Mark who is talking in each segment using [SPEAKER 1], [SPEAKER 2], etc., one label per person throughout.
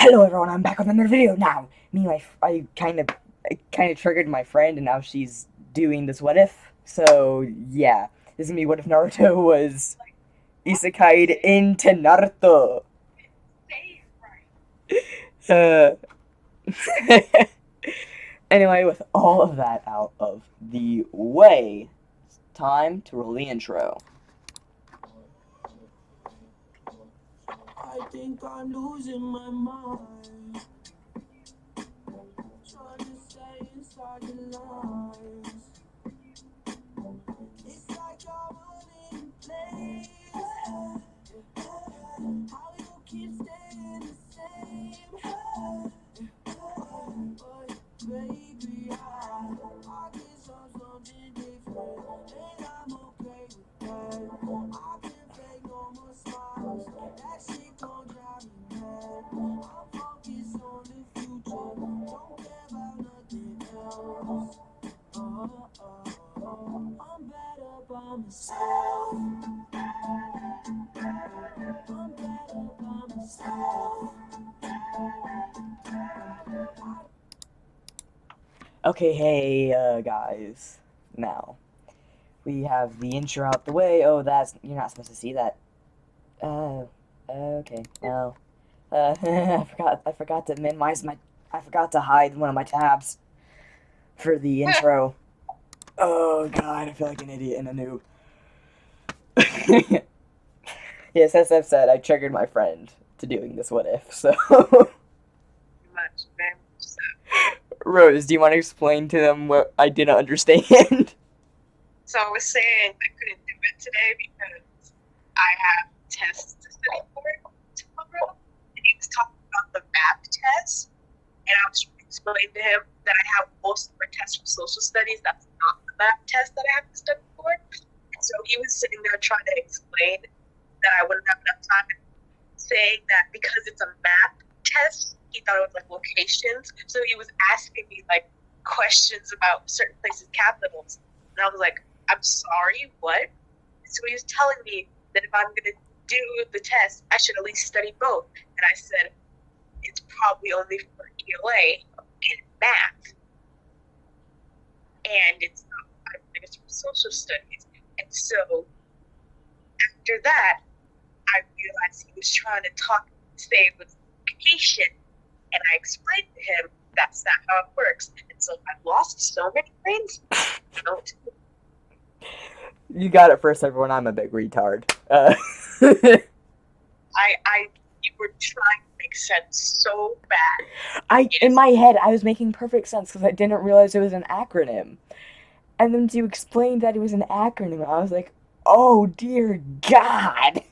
[SPEAKER 1] Hello everyone, I'm back with another video now. I kind of triggered my friend, and now she's doing this what if. So yeah, this is gonna be what if Naruto was isekied into Naruto. Uh, anyway, with all of that out of the way, it's time to roll the intro. I think I'm losing my mind. Trying to stay inside the lines. It's like I'm running place. How you keep staying the same? But baby, I guess I'm something different, and I'm okay with that. I can't fake no more smiles. That shit gon' drive me mad. I'm focused on the future. Don't care about nothing else. I'm better by myself. I'm better by myself. Okay, hey, guys. Now, we have the intro out the way. Oh, you're not supposed to see that. Okay. No. I forgot to minimize I forgot to hide one of my tabs for the intro. Oh, God, I feel like an idiot and a noob. Yes, as I've said, I triggered my friend to doing this what if, so.
[SPEAKER 2] Much, very much so.
[SPEAKER 1] Rose, do you want to explain to them what I didn't understand?
[SPEAKER 2] So I was saying I couldn't do it today because I have tests to study for tomorrow, and he was talking about the math test, and I was trying to explain to him that I have most of my tests from social studies. That's not the math test that I have to study for. And so he was sitting there trying to explain that I wouldn't have enough time, and saying that because it's a math test, he thought it was like locations. So he was asking me like questions about certain places' capitals, and I was like, I'm sorry, what? So he was telling me that if I'm going to do the test, I should at least study both. And I said, it's probably only for ELA and math, and it's not, I think it's for social studies. And so after that, I realized he was trying to say it was location, and I explained to him that's not how it works. And so I lost so many things.
[SPEAKER 1] You got it first, everyone. I'm a big retard.
[SPEAKER 2] You were trying to make sense so bad.
[SPEAKER 1] In my head, I was making perfect sense because I didn't realize it was an acronym. And then to explain that it was an acronym, I was like, oh dear God.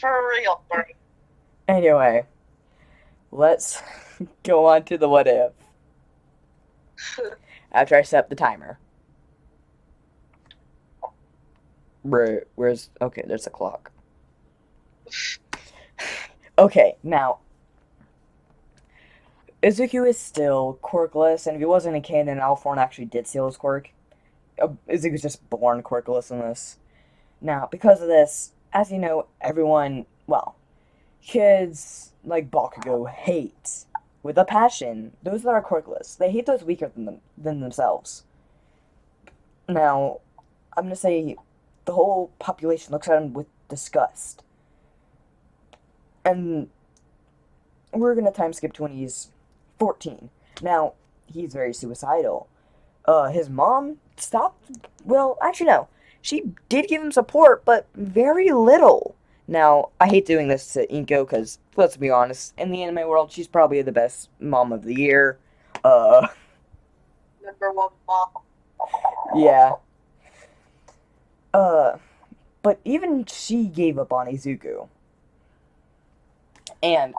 [SPEAKER 2] For real, bro.
[SPEAKER 1] Anyway, let's go on to the what if. After I set up the timer. Where's. Okay, there's a clock. Okay, now. Izuku is still quirkless, and if he wasn't a canon, Alphorn actually did steal his quirk. Izuku's just born quirkless in this. Now, because of this, as you know, everyone, well, kids like Bakugo hate with a passion those that are quirkless. They hate those weaker than themselves. Now, I'm gonna say the whole population looks at him with disgust. And we're gonna time skip to when he's 14. Now, he's very suicidal. His mom stopped. Well, actually, no. She did give him support, but very little. Now, I hate doing this to Inko because, let's be honest, in the anime world, she's probably the best mom of the year. Uh,
[SPEAKER 2] Number one mom.
[SPEAKER 1] yeah. Uh, but even she gave up on Izuku. And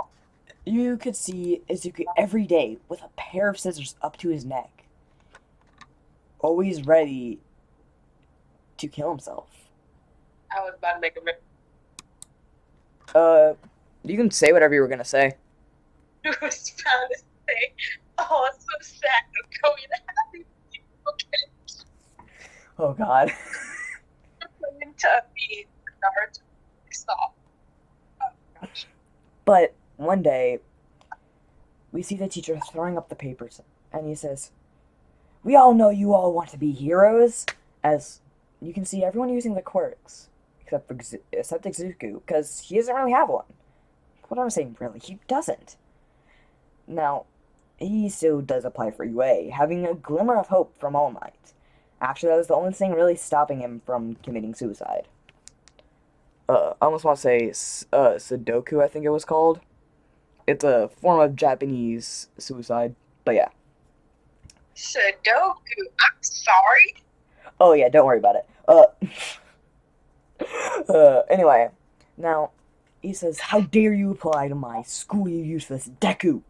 [SPEAKER 1] you could see Izuku every day with a pair of scissors up to his neck, always ready to kill himself.
[SPEAKER 2] I was about to make a
[SPEAKER 1] Uh, you can say whatever you were gonna say.
[SPEAKER 2] I was trying to say, oh, it's so sad. I'm going to have you. Okay.
[SPEAKER 1] Oh God.
[SPEAKER 2] I'm into being Naruto. Stop. Oh gosh.
[SPEAKER 1] But one day, we see the teacher throwing up the papers, and he says, "We all know you all want to be heroes." As you can see, everyone using the quirks except Izuku, because he doesn't really have one. What am I saying? Really, he doesn't. Now, he still does apply for UA, having a glimmer of hope from All Might. Actually, that was the only thing really stopping him from committing suicide. I almost want to say Sudoku, I think it was called. It's a form of Japanese suicide, but yeah.
[SPEAKER 2] Sudoku. I'm sorry.
[SPEAKER 1] Oh yeah, don't worry about it. Anyway, now he says, "How dare you apply to my school, you useless deku?"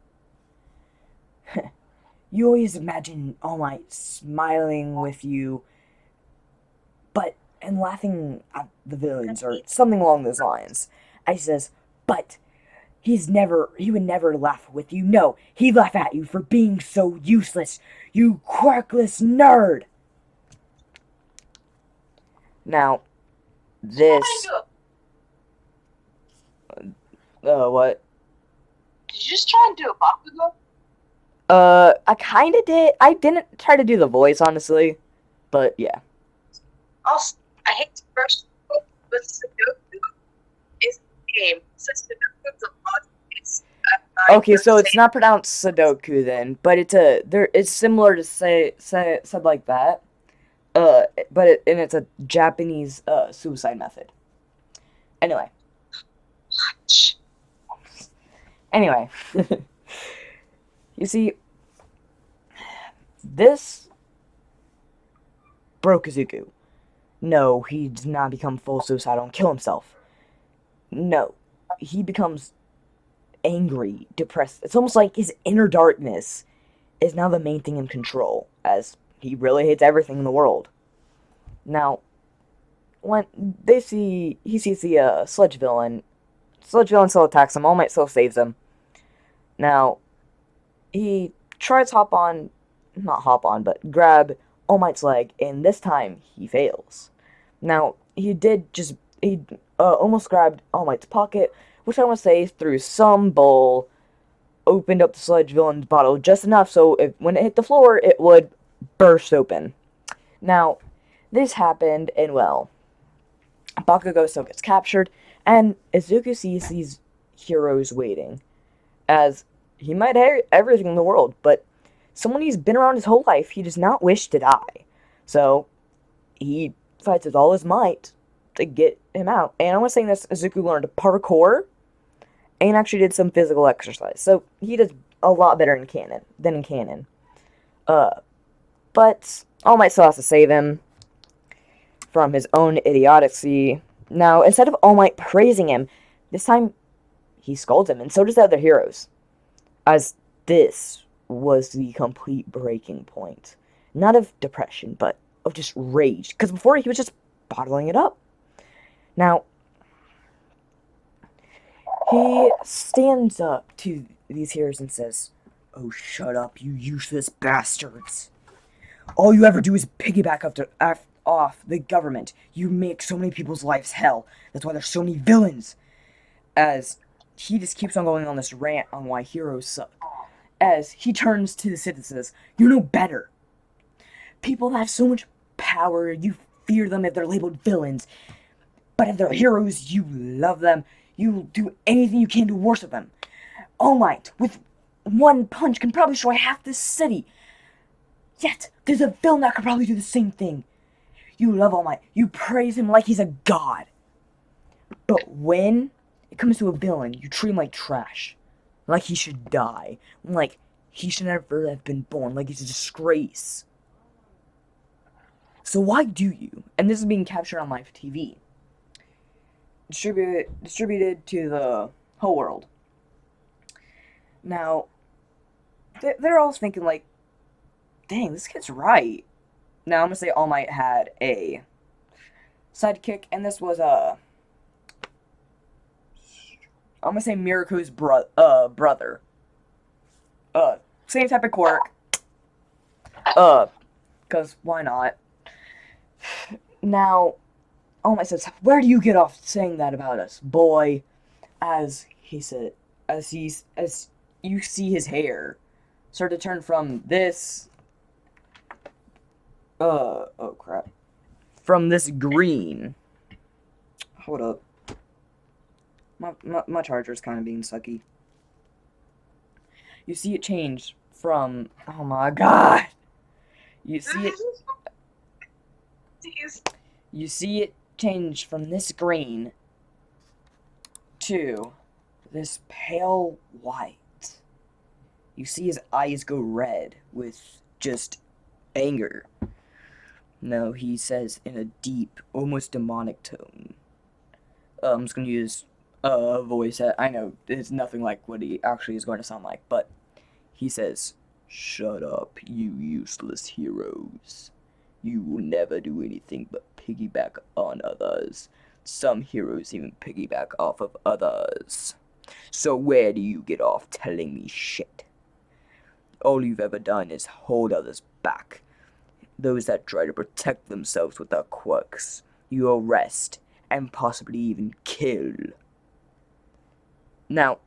[SPEAKER 1] You always imagine All Might smiling with you, but and laughing at the villains or something along those lines. And he says, "But he would never laugh with you. No, he'd laugh at you for being so useless, you quirkless nerd." Now, this, what?
[SPEAKER 2] Did you just try and do a Bakugo?
[SPEAKER 1] I kinda did. I didn't try to do the voice, honestly, but yeah.
[SPEAKER 2] Also, I hate to brush, but Sudoku is a game. Since Sudoku is a lot, it's
[SPEAKER 1] Okay, so it's not pronounced Sudoku then, but it's similar to say said like that. And it's a Japanese suicide method. Anyway. Anyway. You see, this broke Izuku. No, he does not become full suicidal and kill himself. No, he becomes angry, depressed. It's almost like his inner darkness is now the main thing in control, as he really hates everything in the world. Now, when he sees the sludge villain still attacks him. All Might still saves him. Now, he tries not hop on, but grab All Might's leg, and this time he fails. Now, he almost grabbed All Might's pocket, which I want to say through some bull, opened up the sludge villain's bottle just enough so when it hit the floor, it would burst open. Now, this happened, and well, Bakugo still gets captured, and Izuku sees these heroes waiting, as he might have everything in the world, but someone he's been around his whole life, he does not wish to die. So, he fights with all his might to get him out. And I was saying this, Izuku learned parkour, and actually did some physical exercise. So, he does a lot better in canon than in canon. But All Might still has to save him from his own idiocy. Now, instead of All Might praising him, this time he scolds him, and so does the other heroes. As this was the complete breaking point. Not of depression, but of just rage. Because before he was just bottling it up. Now, he stands up to these heroes and says, "Oh, shut up, you useless bastards. All you ever do is piggyback off the government. You make so many people's lives hell. That's why there's so many villains." As he just keeps on going on this rant on why heroes suck. As he turns to the citizens, "You know better. People have so much power, you fear them if they're labeled villains. But if they're heroes, you love them. You do anything you can to worship them. All Might, with one punch, can probably destroy half this city. Yet, there's a villain that could probably do the same thing. You love All Might. You praise him like he's a god. But when it comes to a villain, you treat him like trash. Like he should die. Like he should never have been born. Like he's a disgrace. So why do you?" And this is being captured on live TV. Distributed to the whole world. Now, they're all thinking like, "Dang, this kid's right." Now, I'm going to say All Might had a sidekick, and this was I'm going to say Miriko's brother. Same type of quirk. Because why not? Now, All Might says, "Where do you get off saying that about us, boy?" As he said, as you see his hair start to turn from this, oh crap, from this green. Hold up. My charger's kind of being sucky. You see it change from, oh my god. You see it,
[SPEAKER 2] Jeez.
[SPEAKER 1] you see it change from this green to this pale white. You see his eyes go red with just anger. No, he says in a deep, almost demonic tone. I'm just gonna use a voice that I know is nothing like what he actually is going to sound like, but he says, "Shut up, you useless heroes. You will never do anything but piggyback on others. Some heroes even piggyback off of others. So where do you get off telling me shit? All you've ever done is hold others back. Those that try to protect themselves with their quirks, you arrest and possibly even kill." Now,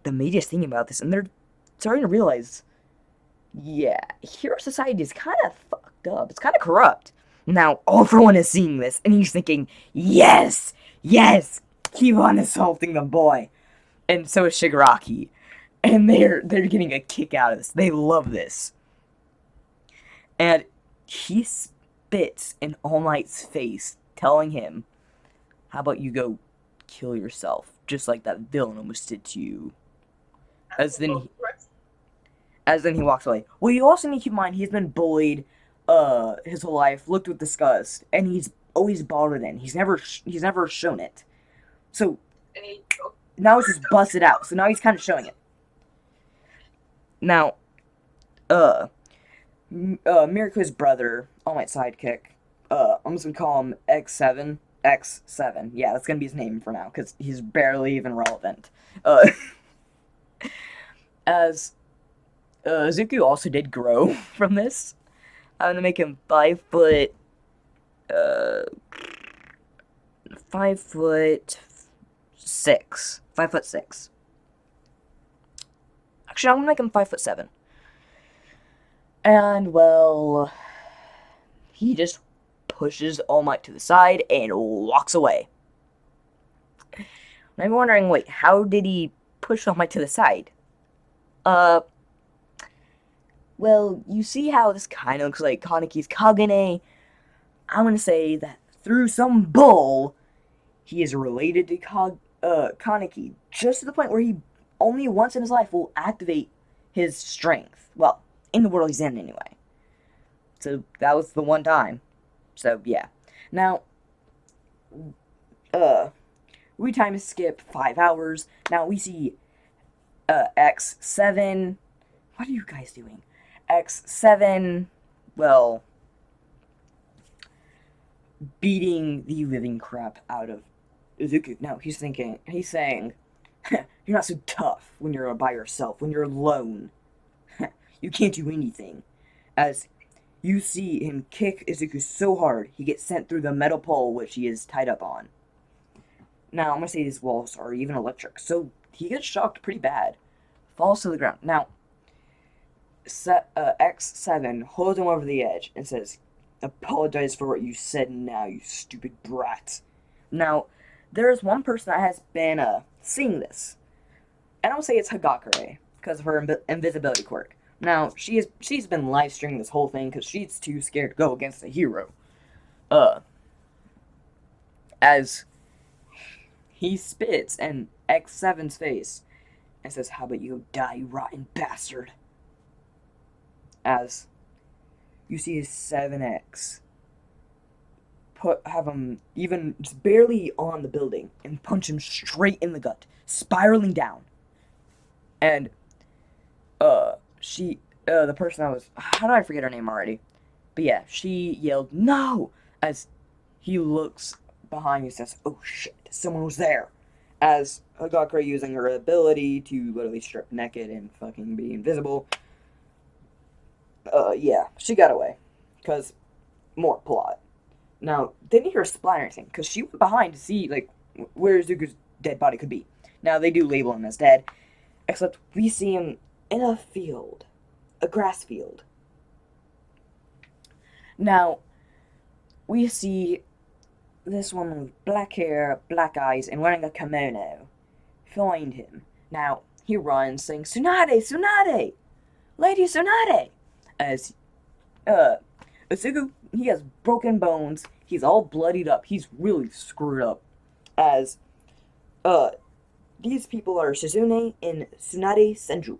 [SPEAKER 1] the media's thinking about this and they're starting to realize, yeah, hero society is kind of fucked up. It's kind of corrupt. Now, All For One is seeing this and he's thinking, yes, yes, keep on assaulting the boy. And so is Shigaraki. And they're getting a kick out of this. They love this. And he spits in All Might's face, telling him, "How about you go kill yourself, just like that villain almost did to you?" As then he walks away. Well, you also need to keep in mind he's been bullied, his whole life, looked with disgust, and he's always balled it in. He's never shown it. So now it's just busted out. So now he's kind of showing it. Now, Miriko's brother, All Might's sidekick, I'm just gonna call him X7. X7. Yeah, that's gonna be his name for now, because he's barely even relevant. As Zuko also did grow from this. I'm gonna make him 5 foot, 5'6". 5'6". Actually, I'm gonna make him 5'7". And well, he just pushes All Might to the side and walks away. I'm wondering, wait, how did he push All Might to the side? Well, you see how this kind of looks like Kaneki's Kagane? I'm gonna say that through some bull, he is related to Kaneki, just to the point where he only once in his life will activate his strength. Well, in the world he's in anyway. So that was the one time. So yeah. Now, we time skip 5 hours. Now we see X7. What are you guys doing? X7, well, beating the living crap out of Izuku. No, he's saying, "You're not so tough when you're by yourself, when you're alone. You can't do anything." As you see him kick Izuku so hard, he gets sent through the metal pole which he is tied up on. Now, I'm gonna say these walls are even electric, so he gets shocked pretty bad. Falls to the ground. Now, X7 holds him over the edge and says, "Apologize for what you said now, you stupid brat." Now, there's one person that has been seeing this, and I'll say it's Hagakure because of her invisibility quirk. Now, she's been live streaming this whole thing because she's too scared to go against a hero. As he spits in X7's face and says, "How about you die, you rotten bastard?" As you see his 7X have him even just barely on the building and punch him straight in the gut, spiraling down. And the person that was, how do I forget her name already? But yeah, she yelled "no" as he looks behind and says, "Oh shit, someone was there." As Hagakure using her ability to literally strip naked and fucking be invisible. Yeah, she got away. Because more plot. Now, they didn't hear a splat or anything, because she went behind to see, like, where Zuko's dead body could be. Now, they do label him as dead. Except we see him in a field, a grass field. Now, we see this woman with black hair, black eyes, and wearing a kimono find him. Now, he runs saying, Tsunade! Tsunade! Lady Tsunade! As, uh, Asuku, he has broken bones. He's all bloodied up. He's really screwed up. As, uh, these people are Shizune and Tsunade Senju.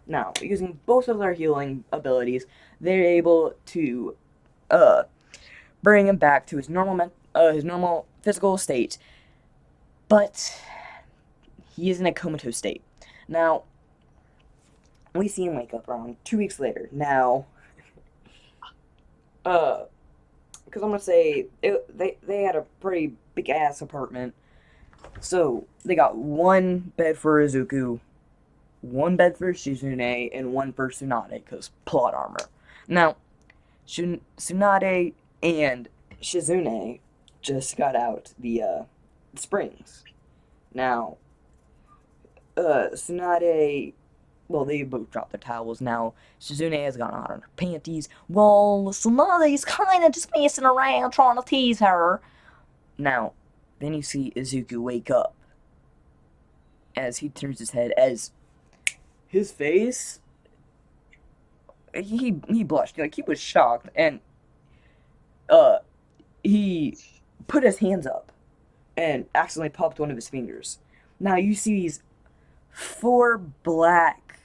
[SPEAKER 1] Now, using both of their healing abilities, they're able to, uh, bring him back to his normal physical state. But he is in a comatose state. Now, we see him wake up around 2 weeks later. Now, because I'm gonna say they had a pretty big ass apartment, so they got one bed for Izuku, one bed for Shizune, and one for Tsunade, because plot armor. Now, Tsunade and Shizune just got out the springs. Now, Tsunade, well, they both dropped their towels. Now, Shizune has gone out on her panties. Well, Tsunade's kind of just messing around trying to tease her. Now, then you see Izuku wake up as he turns his head, as his face, he blushed, like he was shocked, and he put his hands up and accidentally popped one of his fingers. Now you see these four black,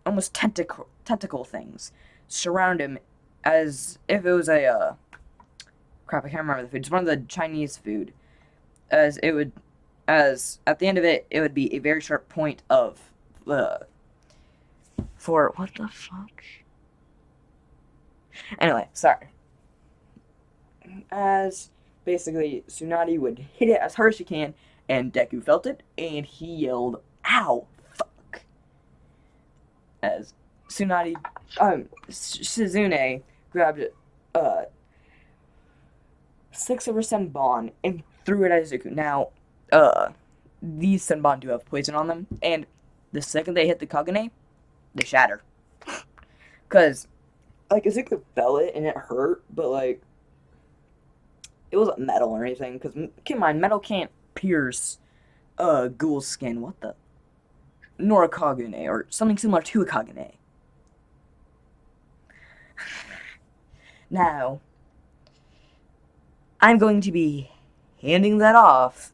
[SPEAKER 1] almost tentacle things surround him, as if it was a crap. I can't remember the food. It's one of the Chinese food. As it would, as at the end of it, it would be a very sharp point of for what the fuck. Anyway, sorry. As basically Tsunade would hit it as hard as she can, and Deku felt it, and he yelled, "Ow, fuck!" As Shizune grabbed six of her senbon and threw it at Izuku. Now, these senbon do have poison on them, and the second they hit the Kagane, they shatter. Cause, like, Izuku felt it and it hurt, but like, it wasn't metal or anything. Cause keep in mind, metal can't pierce ghoul's skin. What the? Nor a Kagane, or something similar to a Kagane. Now, I'm going to be handing that off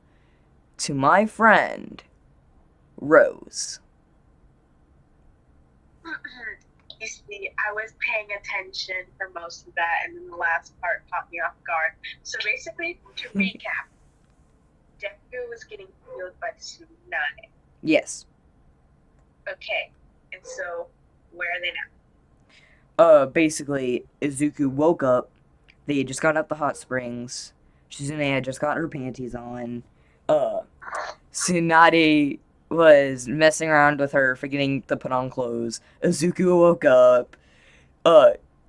[SPEAKER 1] to my friend, Rose.
[SPEAKER 2] You see, I was paying attention for most of that, and then the last part caught me off guard. So basically, to recap, Deku was getting healed by Tsunade.
[SPEAKER 1] Yes.
[SPEAKER 2] Okay, and so where are they now?
[SPEAKER 1] Basically, Izuku woke up. They just got out the hot springs. Shizune had just got her panties on. Tsunade was messing around with her, forgetting to put on clothes. Izuku woke up.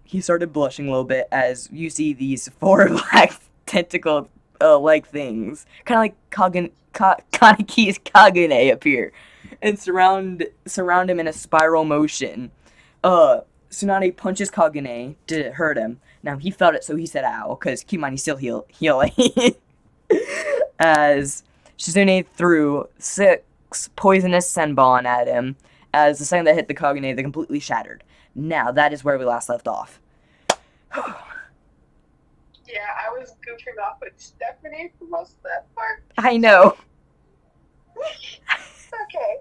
[SPEAKER 1] He started blushing a little bit as you see these four black tentacle like things, kind of like Kaneki's Kagune appear, and surround him in a spiral motion. Tsunade punches Kagune to hurt him. Now he felt it, so he said "ow," because keep in mind he's still healing. As Shizune threw six poisonous senbon at him, as the second that hit the Kagune, they completely shattered. Now that is where we last left off.
[SPEAKER 2] Yeah, I was goofing off with Stephanie for most of that part.
[SPEAKER 1] I know.
[SPEAKER 2] Okay,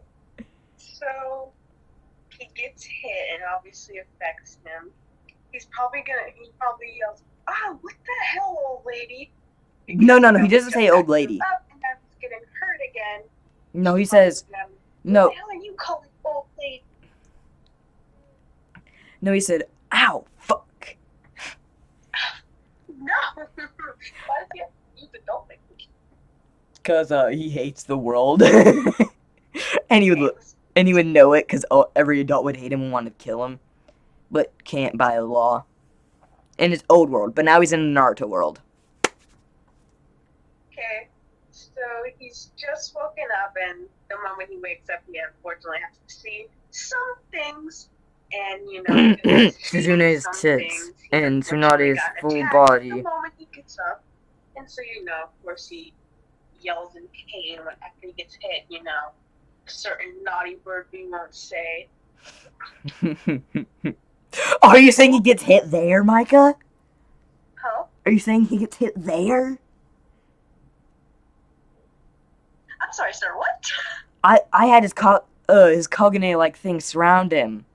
[SPEAKER 2] so he gets hit and obviously affects him. He probably yells, "Ah, what the hell, old lady?" Because,
[SPEAKER 1] No, he doesn't say old lady.
[SPEAKER 2] Up and now he's getting hurt again.
[SPEAKER 1] No, he says, no.
[SPEAKER 2] What the hell are you calling old lady?
[SPEAKER 1] No, he said, "Ow, fuck."
[SPEAKER 2] No. Why does he have to use adult language?
[SPEAKER 1] Because he hates the world. and he would know it, because every adult would hate him and want to kill him, but can't by law. In his old world, but now he's in the Naruto world.
[SPEAKER 2] Okay, so So he's just woken up, and the moment he wakes up, he unfortunately has to see some things. And, because he's seeing
[SPEAKER 1] Suzune's
[SPEAKER 2] some
[SPEAKER 1] tits
[SPEAKER 2] things, he
[SPEAKER 1] and
[SPEAKER 2] unfortunately
[SPEAKER 1] Tsunade's
[SPEAKER 2] got
[SPEAKER 1] full
[SPEAKER 2] attacked the
[SPEAKER 1] body.
[SPEAKER 2] moment he gets up. And so, of course, he yells in pain after he gets hit, a certain naughty word we won't say.
[SPEAKER 1] Are you saying he gets hit there, Micah?
[SPEAKER 2] Huh?
[SPEAKER 1] Are you saying he gets hit there?
[SPEAKER 2] I'm sorry, sir, what?
[SPEAKER 1] I had his Kogane like thing surround him.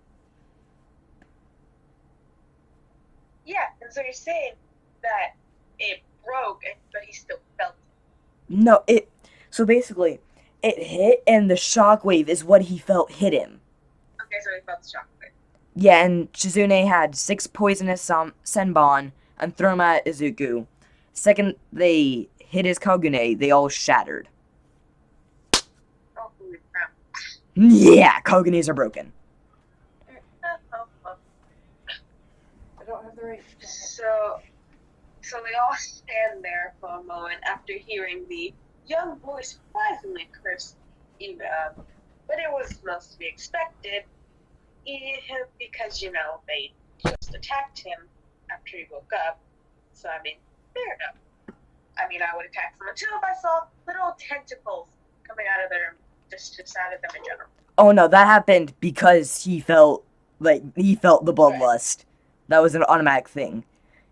[SPEAKER 2] Yeah, and so you're saying that it broke, but he still felt it.
[SPEAKER 1] No, so basically it hit and the shockwave is what he felt hit him.
[SPEAKER 2] Okay, so he felt the shockwave.
[SPEAKER 1] Yeah, and Shizune had 6 poisonous Senbon and threw them at Izuku. Second, they hit his Kogane, they all shattered.
[SPEAKER 2] Oh, holy crap.
[SPEAKER 1] Yeah, Koganes are broken.
[SPEAKER 2] I don't have the right. So they all stand there for a moment after hearing the young boy surprisingly curse Eva, but it was most to be expected, because they just attacked him after he woke up. So I mean, fair enough. I mean, I would attack someone too if I saw little tentacles coming out of their just out of them in general.
[SPEAKER 1] Oh no, that happened because he felt the bloodlust. Right. That was an automatic thing.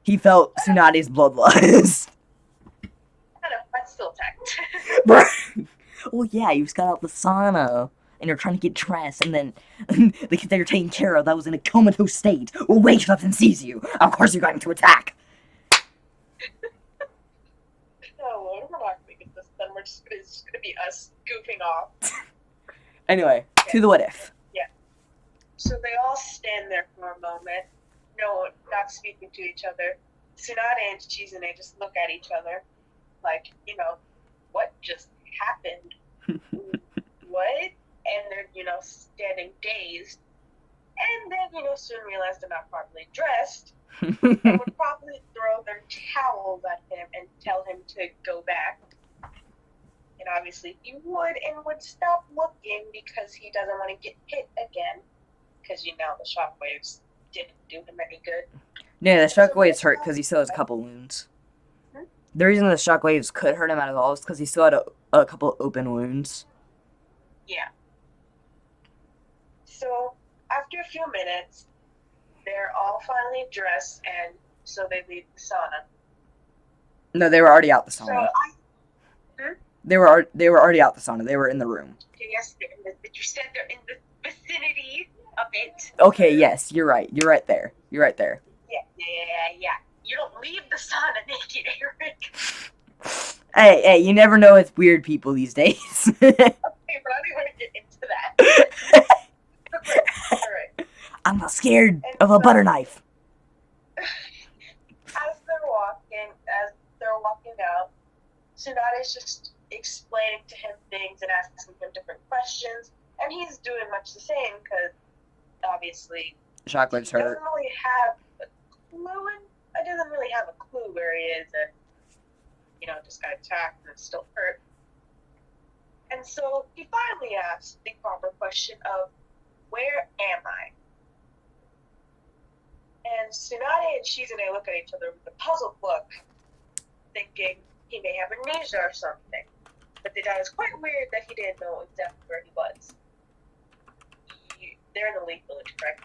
[SPEAKER 1] He felt Tsunade's bloodlust.
[SPEAKER 2] I know, I still attacked.
[SPEAKER 1] Well, yeah, you just got out the sauna and you're trying to get dressed, and then the kid that you're taking care of that was in a comatose state wakes up and sees you. Of course, you're going to attack.
[SPEAKER 2] Oh Lord, we're not going to get this done. It's just going to be us goofing off.
[SPEAKER 1] Anyway, okay. To the what if.
[SPEAKER 2] Yeah. So they all stand there for a moment, not speaking to each other. Tsunade and Chizune just look at each other, like, what just happened? What? And they're, standing dazed. And then, soon realize they're not properly dressed. And would probably throw their towels at him and tell him to go back. And obviously he would, and would stop looking because he doesn't want to get hit again. Because, the shockwaves didn't do him any good.
[SPEAKER 1] Yeah, the shockwaves hurt because he still has a couple wounds. Hmm? The reason the shockwaves could hurt him at all is because he still had a couple open wounds.
[SPEAKER 2] Yeah. So, after a few minutes, they're all finally dressed, and so they leave the sauna.
[SPEAKER 1] No, they were already out the sauna. They were already out the sauna. They were in the room.
[SPEAKER 2] Okay, yes, but you said they're in the vicinity of it.
[SPEAKER 1] Okay, yes, you're right. You're right there. You're right there.
[SPEAKER 2] Yeah. You don't leave the sauna naked, Eric.
[SPEAKER 1] Hey, you never know with weird people these days.
[SPEAKER 2] Okay, but I don't want to get into that. All right.
[SPEAKER 1] I'm not scared of a butter knife.
[SPEAKER 2] As they're walking out, Tsunade's just explaining to him things and asking him different questions, and he's doing much the same because obviously
[SPEAKER 1] Chocolate's hurt.
[SPEAKER 2] Doesn't really have a clue. I doesn't really have a clue where he is, and just got attacked and still hurt. And so he finally asked the proper question of, "Where am I?" And Tsunade and Shizune look at each other with a puzzled look, thinking he may have amnesia or something. But they thought it was quite weird that he didn't know exactly where he was. They're in the Leaf Village, correct?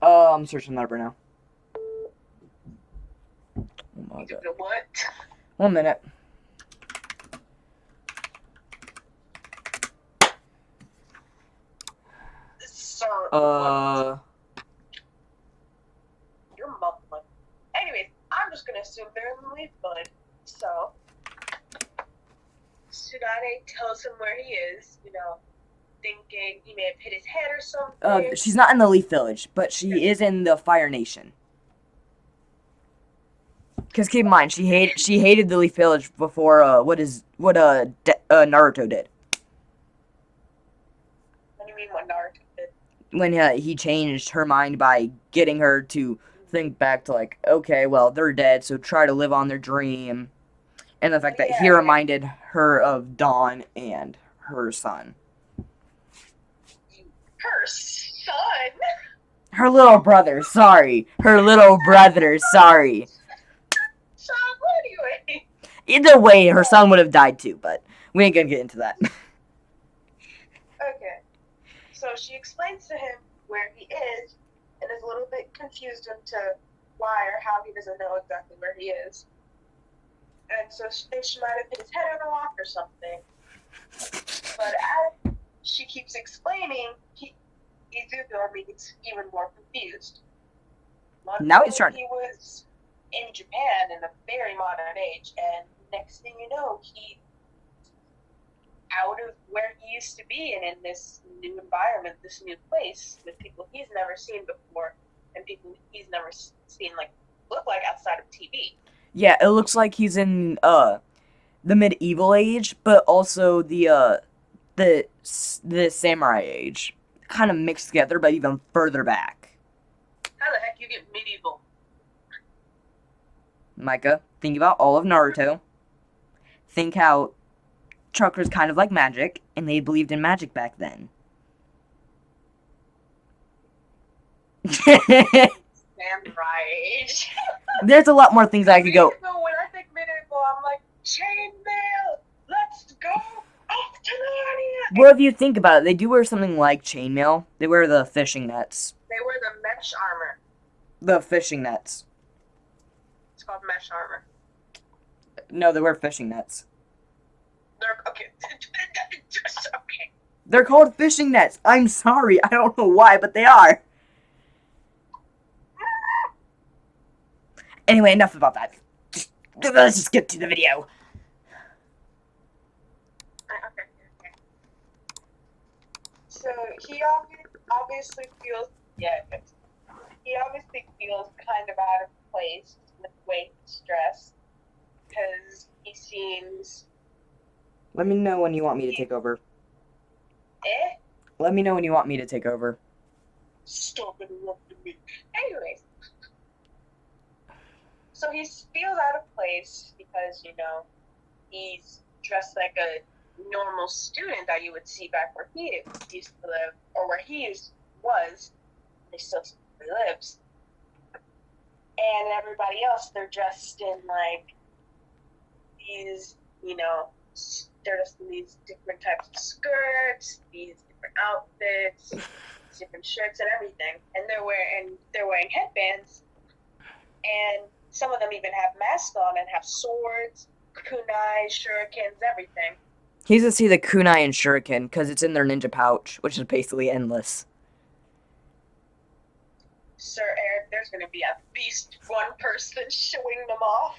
[SPEAKER 1] I'm searching that right now. Oh my God.
[SPEAKER 2] What?
[SPEAKER 1] 1 minute.
[SPEAKER 2] Sir. You're mumbling. Anyways, I'm just gonna assume they're in the Leaf Village. So Tsunade tells him where he is, thinking he may have hit his head or something.
[SPEAKER 1] She's not in the Leaf Village, but she is in the Fire Nation. Because keep in mind, she hated the Leaf Village before Naruto did.
[SPEAKER 2] What do you mean what Naruto did?
[SPEAKER 1] When he changed her mind by getting her to think back to okay, well, they're dead, so try to live on their dream. And the fact that he
[SPEAKER 2] Yeah,
[SPEAKER 1] reminded her of Dawn and her son.
[SPEAKER 2] her son.
[SPEAKER 1] Her little brother, sorry. Her little brother, sorry.
[SPEAKER 2] So anyway,
[SPEAKER 1] Either way, her son would have died too, but we ain't gonna get into that.
[SPEAKER 2] okay. So she explains to him where he is, and is a little bit confused into why or how he doesn't know exactly where he is. And so she thinks she might have hit his head on a rock or something. But as she keeps explaining, Izuku gets even more confused. One
[SPEAKER 1] Now he's
[SPEAKER 2] moment
[SPEAKER 1] starting.
[SPEAKER 2] he was in Japan in a very modern age, and next thing you know, he's out of where he used to be and in this new environment, this new place with people he's never seen before and people he's never seen look like outside of TV.
[SPEAKER 1] Yeah, it looks like he's in the medieval age, but also the samurai age, kind of mixed together, but even further back.
[SPEAKER 2] How the heck you get medieval?
[SPEAKER 1] Micah, think about all of Naruto. Think how chakra's kind of like magic, and they believed in magic back then.
[SPEAKER 2] Samurai age.
[SPEAKER 1] There's a lot more things I could go.
[SPEAKER 2] When I think medieval, I'm like, chainmail, let's go off to Narnia.
[SPEAKER 1] Well, if you think about it, they do wear something like chainmail. They wear the fishing nets.
[SPEAKER 2] They wear the mesh armor.
[SPEAKER 1] The fishing nets.
[SPEAKER 2] It's called mesh armor.
[SPEAKER 1] No, they wear fishing nets.
[SPEAKER 2] They're okay. Okay.
[SPEAKER 1] They're called fishing nets. I'm sorry. I don't know why, but they are. Anyway, enough about that. Let's just get to the video.
[SPEAKER 2] Okay. So he obviously feels he obviously feels kind of out of place with the way he's dressed because he seems
[SPEAKER 1] Let me know when you want me to take over. Let me know when you want me to take over.
[SPEAKER 2] Stop interrupting me. Anyways, so he feels out of place because he's dressed like a normal student that you would see back where he used to live, or where he was. He still lives. And everybody else, they're dressed in these, they're just in these different types of skirts, these different outfits, different shirts and everything. And they're wearing headbands, and some of them even have masks on and have swords, kunai, shurikens, everything.
[SPEAKER 1] He needs to see the kunai and shuriken because it's in their ninja pouch, which is basically endless.
[SPEAKER 2] Sir Eric, there's going to be at least one person showing them off.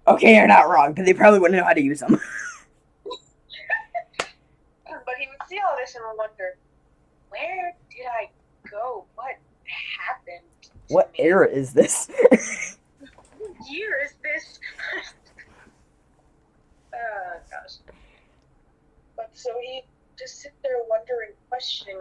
[SPEAKER 1] Okay, you're not wrong, but they probably wouldn't know how to use them.
[SPEAKER 2] But he would see all this and would wonder, where did I go? What happened?
[SPEAKER 1] What era is this?
[SPEAKER 2] What year is this? Oh, gosh. But so he just sit there wondering, questioning,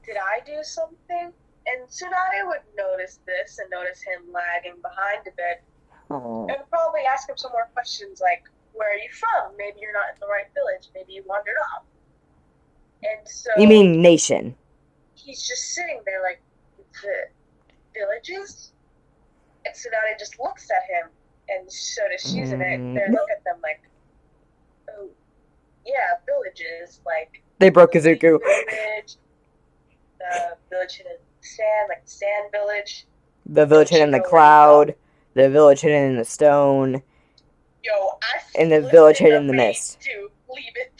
[SPEAKER 2] did I do something? And Tsunade would notice this and notice him lagging behind a bit.
[SPEAKER 1] Oh.
[SPEAKER 2] And probably ask him some more questions like, where are you from? Maybe you're not in the right village. Maybe you wandered off. And so...
[SPEAKER 1] You mean nation?
[SPEAKER 2] He's just sitting there like, the villages? And Tsunade just looks at him, and so does Shizune. They look at them like, oh, yeah, villages.
[SPEAKER 1] They broke Izuku.
[SPEAKER 2] Village, the village hidden in the sand, like the sand village.
[SPEAKER 1] The village hidden in the cloud. The village hidden in the stone.
[SPEAKER 2] Yo,
[SPEAKER 1] and the village hidden in the mist.
[SPEAKER 2] To leave it.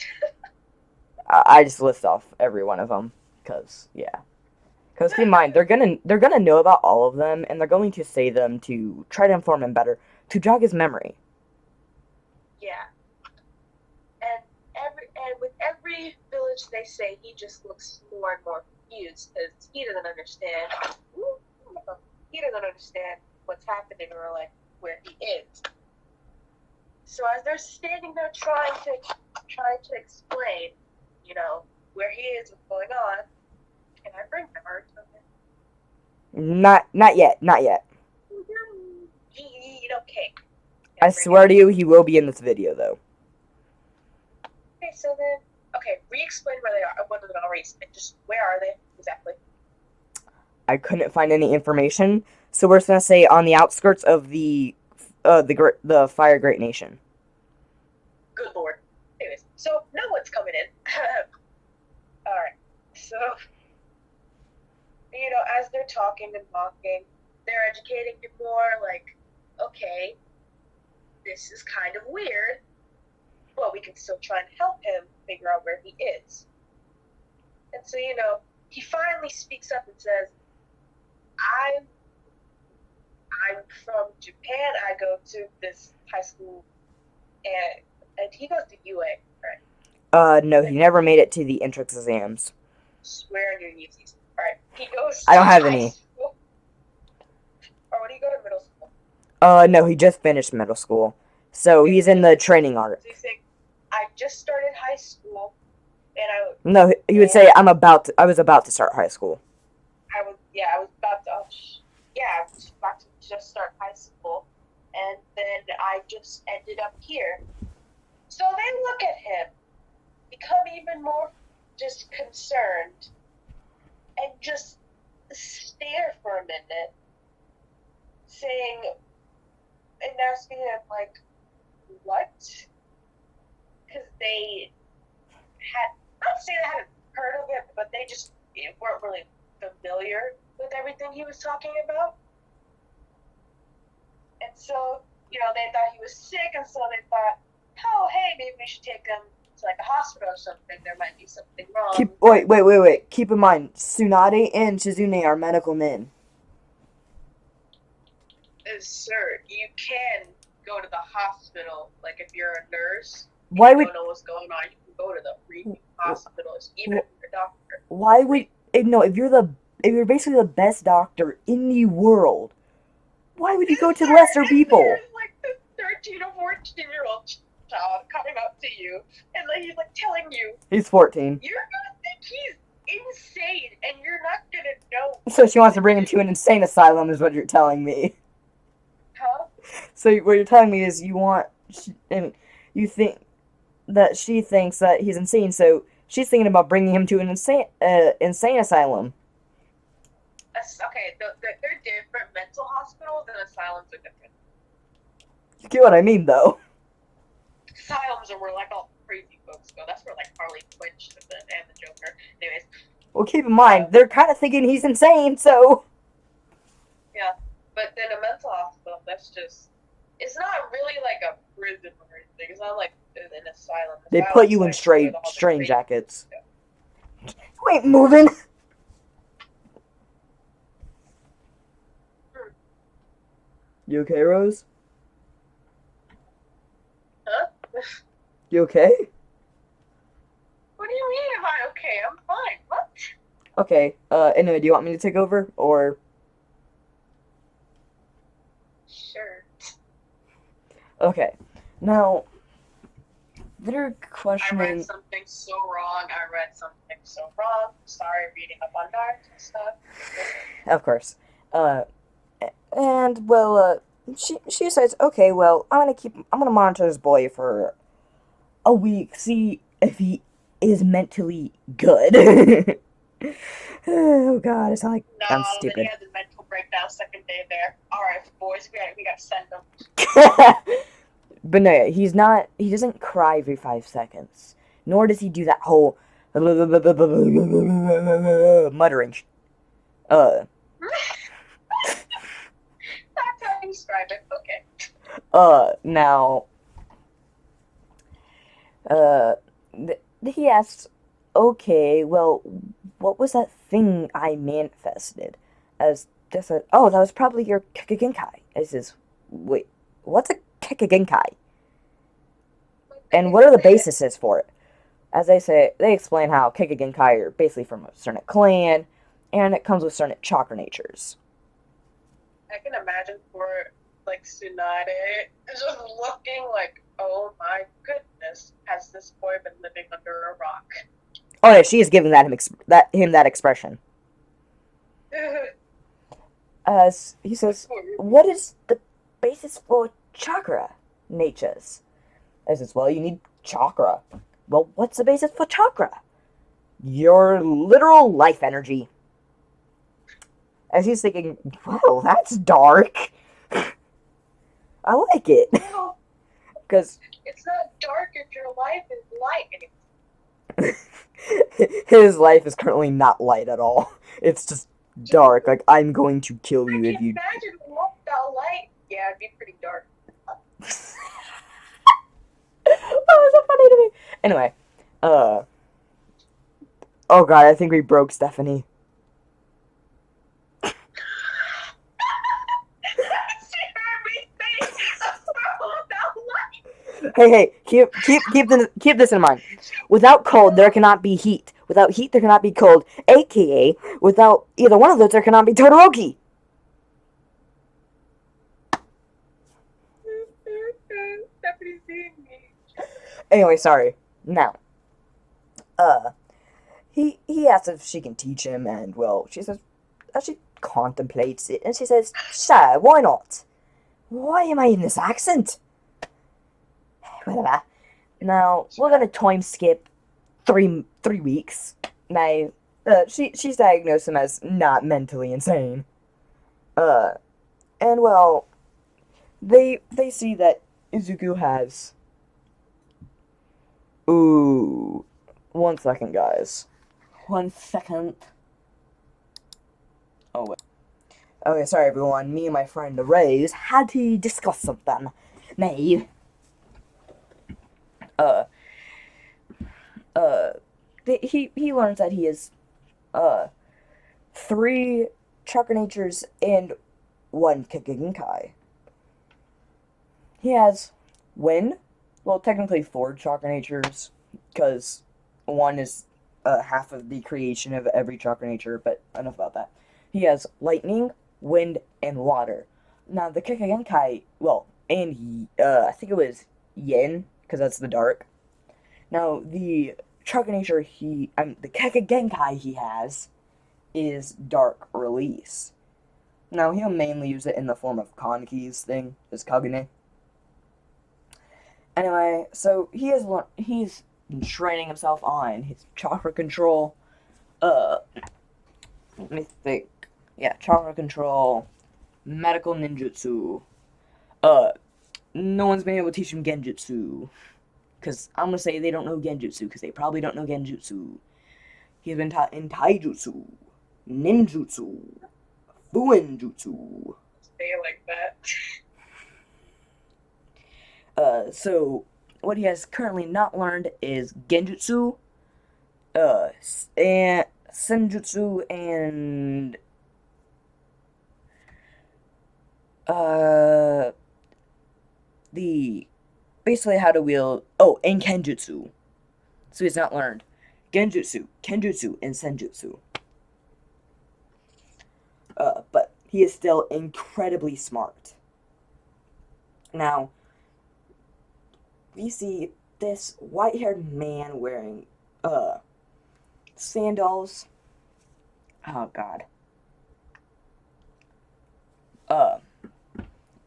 [SPEAKER 1] I just list off every one of them, cause yeah. Cause keep in mind, they're gonna know about all of them, and they're going to say them to try to inform him better, to jog his memory.
[SPEAKER 2] Yeah. And with every village they say, he just looks more and more confused because he doesn't understand. He doesn't understand what's happening or where he is. So as they're standing there trying to explain, where he is, what's going on, can I bring Naruto in?
[SPEAKER 1] Not yet.
[SPEAKER 2] Okay.
[SPEAKER 1] I swear to you, he will be in this video, though.
[SPEAKER 2] Okay, so then, re-explain where they are. What are the race? And just where are they exactly?
[SPEAKER 1] I couldn't find any information, so we're just gonna say on the outskirts of the Fire Great Nation.
[SPEAKER 2] Good lord. Anyways, so now what's coming in? All right. So, as they're talking and mocking, they're educating him more. Like, okay, this is kind of weird, but we can still try and help him figure out where he is. And so, he finally speaks up and says, I'm from Japan. I go to this high school, and he goes to UA, right?
[SPEAKER 1] No, he never made it to the entrance exams.
[SPEAKER 2] Swear on your Yeezys. Alright, he goes
[SPEAKER 1] I don't have
[SPEAKER 2] high
[SPEAKER 1] any.
[SPEAKER 2] school. Or when do you go to middle school?
[SPEAKER 1] No, he just finished middle school. So he's in the training arc.
[SPEAKER 2] So you think, I just started high school, and
[SPEAKER 1] No, he would say, I was about to start high school.
[SPEAKER 2] I was about to just start high school, and then I just ended up here. So they look at him, become even more just concerned, and just stare for a minute, saying, and asking him, like, what? Because they not say they hadn't heard of it, but they just weren't really familiar with everything he was talking about. And so, they thought he was sick, and so they thought, oh, hey, maybe we should take him to, like, a hospital or something. There might be something wrong.
[SPEAKER 1] Wait. Keep in mind, Tsunade and Shizune are medical men.
[SPEAKER 2] Sir, you can go to the hospital. Like, if you're a nurse,
[SPEAKER 1] you
[SPEAKER 2] don't know what's going on, you can go to the freaking hospitals, even if you're a doctor.
[SPEAKER 1] Why would... No, if you're basically the best doctor in the world, why would you go to lesser people?
[SPEAKER 2] There's, like, the 13 or 14-year-old child coming up to you, and, like, he's, like, telling you...
[SPEAKER 1] He's 14.
[SPEAKER 2] You're gonna think he's insane, and you're not gonna know.
[SPEAKER 1] So she wants to bring him to an insane asylum, is what you're telling me.
[SPEAKER 2] Huh?
[SPEAKER 1] So what you're telling me is you think that she thinks that he's insane, so she's thinking about bringing him to an insane asylum.
[SPEAKER 2] Okay, they're different. Mental hospitals and asylums are different.
[SPEAKER 1] You get what I mean, though.
[SPEAKER 2] Asylums are where, like, all crazy folks go. That's where, like, Harley Quinn and the Joker. Anyways.
[SPEAKER 1] Well, keep in mind, they're kind of thinking he's insane, so...
[SPEAKER 2] Yeah, but then a mental hospital, that's just... It's not really like a prison or anything. It's not like an asylum.
[SPEAKER 1] They put you in strain jackets. Yeah. You ain't moving! You okay, Rose?
[SPEAKER 2] Huh?
[SPEAKER 1] You okay?
[SPEAKER 2] What do you mean, am I okay? I'm fine. What?
[SPEAKER 1] Okay, anyway, do you want me to take over, or...?
[SPEAKER 2] Sure.
[SPEAKER 1] Okay, now, they're questioning...
[SPEAKER 2] I read something so wrong. Sorry, reading up on Naruto and stuff.
[SPEAKER 1] Of course. And, well, she says, okay, well, I'm gonna monitor this boy for a week, see if he is mentally good. Oh, God, it's not like I'm stupid.
[SPEAKER 2] Then he had the mental breakdown second day there. Alright, boys, we gotta send him.
[SPEAKER 1] But no, he doesn't cry every 5 seconds. Nor does he do that whole muttering.
[SPEAKER 2] That's how you describe it. Okay.
[SPEAKER 1] Now, he asks, okay, well, what was that thing I manifested? As they said, oh, that was probably your Kekigenkai. I says, wait, what's a Kekigenkai? And what are the bases for it? As they explain how Kekigenkai are basically from a certain clan, and it comes with certain chakra natures.
[SPEAKER 2] I can imagine for, like, Tsunade just looking like, oh my goodness, has this boy been living under a rock?
[SPEAKER 1] Oh yeah, she is giving him that expression. As he says, what is the basis for chakra? natures. I says, well, you need chakra. Well, what's the basis for chakra? Your literal life energy. As he's thinking, well, that's dark. I like it.
[SPEAKER 2] Well,
[SPEAKER 1] Because
[SPEAKER 2] it's not dark if your life is light.
[SPEAKER 1] his life is currently not light at all. It's just dark. Like, I'm going to kill
[SPEAKER 2] I
[SPEAKER 1] you
[SPEAKER 2] can
[SPEAKER 1] if you.
[SPEAKER 2] imagine a world without light. Yeah, it'd be pretty dark.
[SPEAKER 1] That was so funny to me. Anyway, uh. Oh god, I think we broke Stephanie. Hey, keep this in mind. Without cold, there cannot be heat. Without heat, there cannot be cold. AKA, without either one of those, there cannot be Todoroki.
[SPEAKER 2] Stephanie's seeing me.
[SPEAKER 1] Anyway, sorry. Now, he asks if she can teach him, and well, she says, as she contemplates it, and she says, "Sure, why not? Why am I in this accent?" Whatever. Now we're gonna time skip three weeks. Now, she's diagnosed him as not mentally insane. Uh, and well, they see that Izuku has. Ooh, 1 second, guys. 1 second. Oh wait. Okay, sorry everyone. Me and my friend Rose had to discuss something. Now, uh, uh, he learns that he is uh 3 chakra natures and 1 Kikigenkai. He has wind. Well, technically 4 chakra natures, because 1 is half of the creation of every chakra nature. But enough about that. He has lightning, wind, and water. Now the Kikigenkai, well, and I think it was Yin, because that's the dark. Now the chakra nature the Kikigenkai he has is dark release. Now he'll mainly use it in the form of Kanki's thing, his Kagune. Anyway, so he's been training himself on his chakra control. Let me think. Yeah, chakra control, medical ninjutsu. Uh, no one's been able to teach him genjutsu, because I'm gonna say they don't know genjutsu, because they probably don't know genjutsu. He's been taught in taijutsu, ninjutsu, fuinjutsu.
[SPEAKER 2] Say it like that.
[SPEAKER 1] So what he has currently not learned is genjutsu, and senjutsu, and the basically how to wield. Oh, and kenjutsu. So he's not learned genjutsu, kenjutsu, and senjutsu. But he is still incredibly smart. Now, we see this white-haired man wearing sandals. Oh god.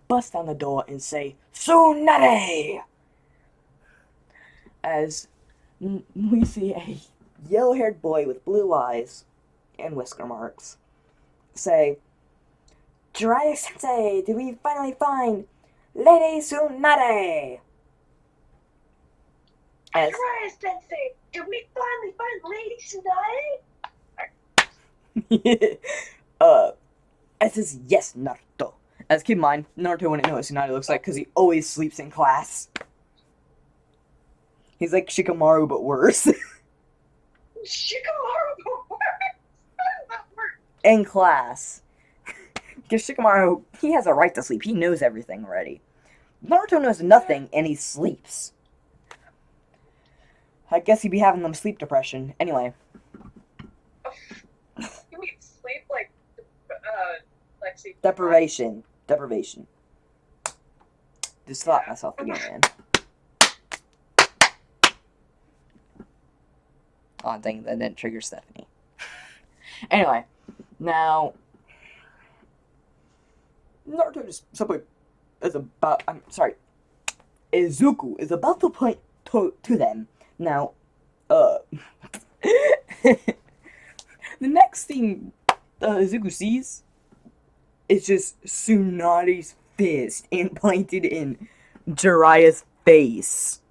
[SPEAKER 1] Bust down the door and say Tsunade! As we see a yellow-haired boy with blue eyes and whisker marks say, Jiraiya Sensei, did we finally find Lady Tsunade?
[SPEAKER 2] Jiraiya Sensei, did we finally find Lady Tsunade?
[SPEAKER 1] As says, yes, Naruto. As keep in mind, Naruto wouldn't know what Tsunade looks like because he always sleeps in class. He's like Shikamaru, but worse.
[SPEAKER 2] Shikamaru, but worse? How does that work?
[SPEAKER 1] In class. Because Shikamaru, he has a right to sleep. He knows everything already. Naruto knows nothing, and he sleeps. I guess he'd be having them sleep depression. Anyway.
[SPEAKER 2] You mean sleep like sleep
[SPEAKER 1] Deprivation. Just slap myself again, man. Oh, dang, that didn't trigger Stephanie. Anyway, now Naruto just simply is about. I'm sorry. Izuku is about to point to them. Now, uh, the next thing Izuku sees is just Tsunade's fist implanted in Jiraiya's face.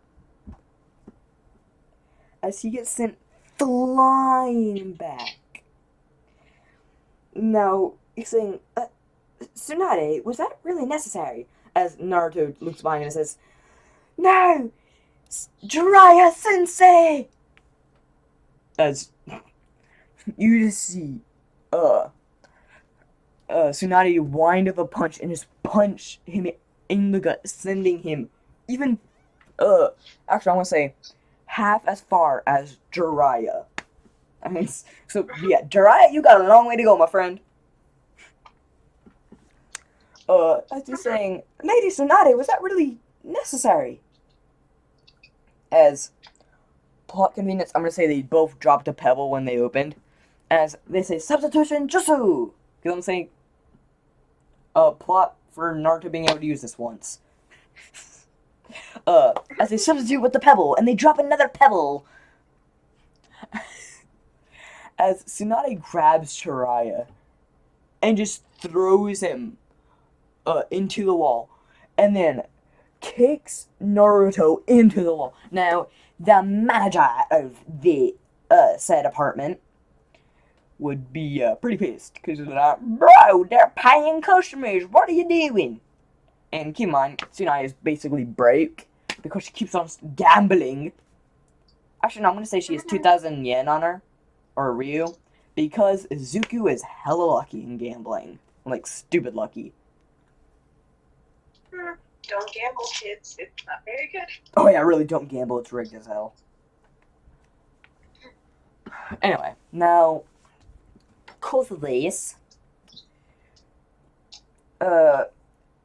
[SPEAKER 1] As he gets sent flying back. Now, he's saying, Tsunade, was that really necessary? As Naruto looks behind him and says, No! Jiraiya Sensei! As you just see, Tsunade wind up a punch and just punch him in the gut, sending him even, actually, I want to say, half as far as Jiraiya. I mean, so yeah, Jiraiya, you got a long way to go, my friend. As he's saying, Lady Tsunade, was that really necessary? As plot convenience, I'm gonna say they both dropped a pebble when they opened. As they say, substitution jutsu! You know what I'm saying? Plot for Naruto being able to use this once. As they substitute with the pebble, and they drop another pebble. As Tsunade grabs Jiraiya and just throws him into the wall, and then kicks Naruto into the wall. Now, the manager of the said apartment would be pretty pissed, because they're like, bro, they're paying customers, what are you doing? And keep in mind, Tsunade is basically broke, because she keeps on gambling. Actually, no, I'm going to say she has 2,000 yen on her, or Ryu, because Izuku is hella lucky in gambling. Like, stupid lucky.
[SPEAKER 2] Don't gamble, kids. It's not very good.
[SPEAKER 1] Oh yeah, really don't gamble, it's rigged as hell. Anyway, now, because of this,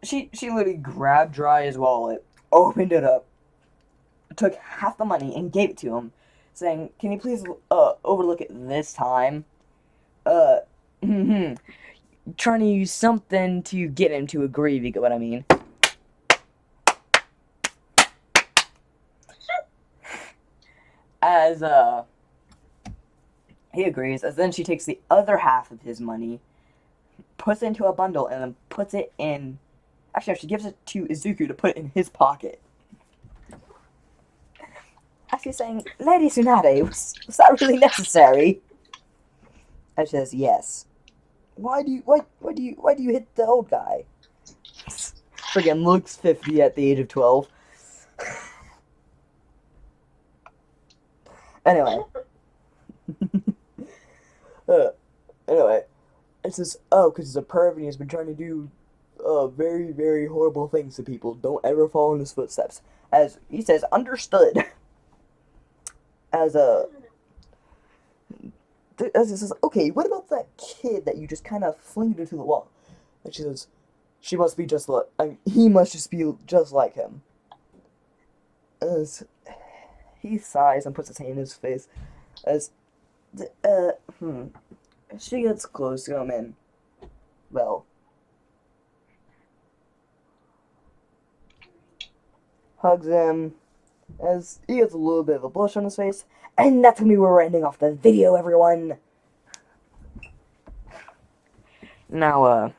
[SPEAKER 1] she literally grabbed Jiraiya's wallet, opened it up, took half the money and gave it to him, saying, can you please, overlook it this time? Trying to use something to get him to agree, if you get what I mean. As, he agrees, as then she takes the other half of his money, puts it into a bundle, and then puts it in... Actually, she gives it to Izuku to put it in his pocket. As she's saying, Lady Tsunade, was that really necessary? And she says, yes. Why do you hit the old guy? Friggin' looks 50 at the age of 12. Anyway. Anyway. It says, oh, because he's a perv and he's been trying to do very, very horrible things to people. Don't ever follow in his footsteps. As he says, understood. As it says, okay, what about that kid that you just kind of flinged into the wall? And she says, she must be just like, he must just be just like him. As he sighs and puts his hand in his face, as, she gets close to him and, well, hugs him, as he gets a little bit of a blush on his face, and that's when we were ending off the video, everyone. Now,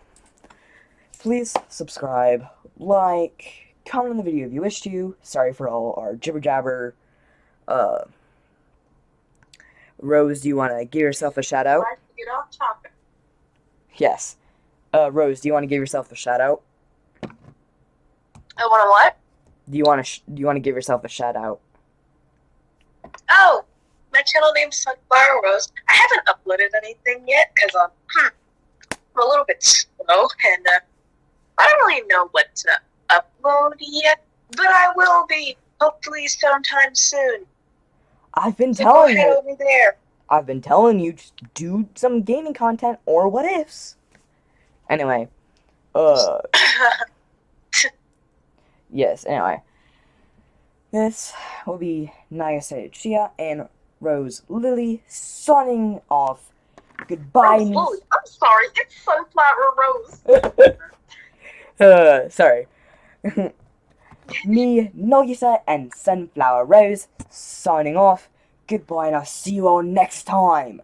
[SPEAKER 1] please subscribe, like, comment on the video if you wish to. Sorry for all our jibber jabber. Rose, do you want to give yourself a shout out?
[SPEAKER 2] Get off topic.
[SPEAKER 1] Yes. Rose, do you want to give yourself a shout out?
[SPEAKER 2] I want to what?
[SPEAKER 1] Do you want to give yourself a shout out?
[SPEAKER 2] Oh, my channel name's Sunflower Rose. I haven't uploaded anything yet because I'm a little bit slow and I don't really know what to upload yet, but I will be hopefully sometime soon.
[SPEAKER 1] I've been
[SPEAKER 2] So
[SPEAKER 1] telling
[SPEAKER 2] go ahead
[SPEAKER 1] you.
[SPEAKER 2] over there.
[SPEAKER 1] I've been telling you to do some gaming content or what ifs. Anyway, yes, anyway. This will be Nagase Chia and Rose Lily signing off. Goodbye.
[SPEAKER 2] Oh, I'm sorry, it's Sunflower Rose.
[SPEAKER 1] Sorry. Me, Nogisa, and Sunflower Rose signing off. Goodbye, and I'll see you all next time.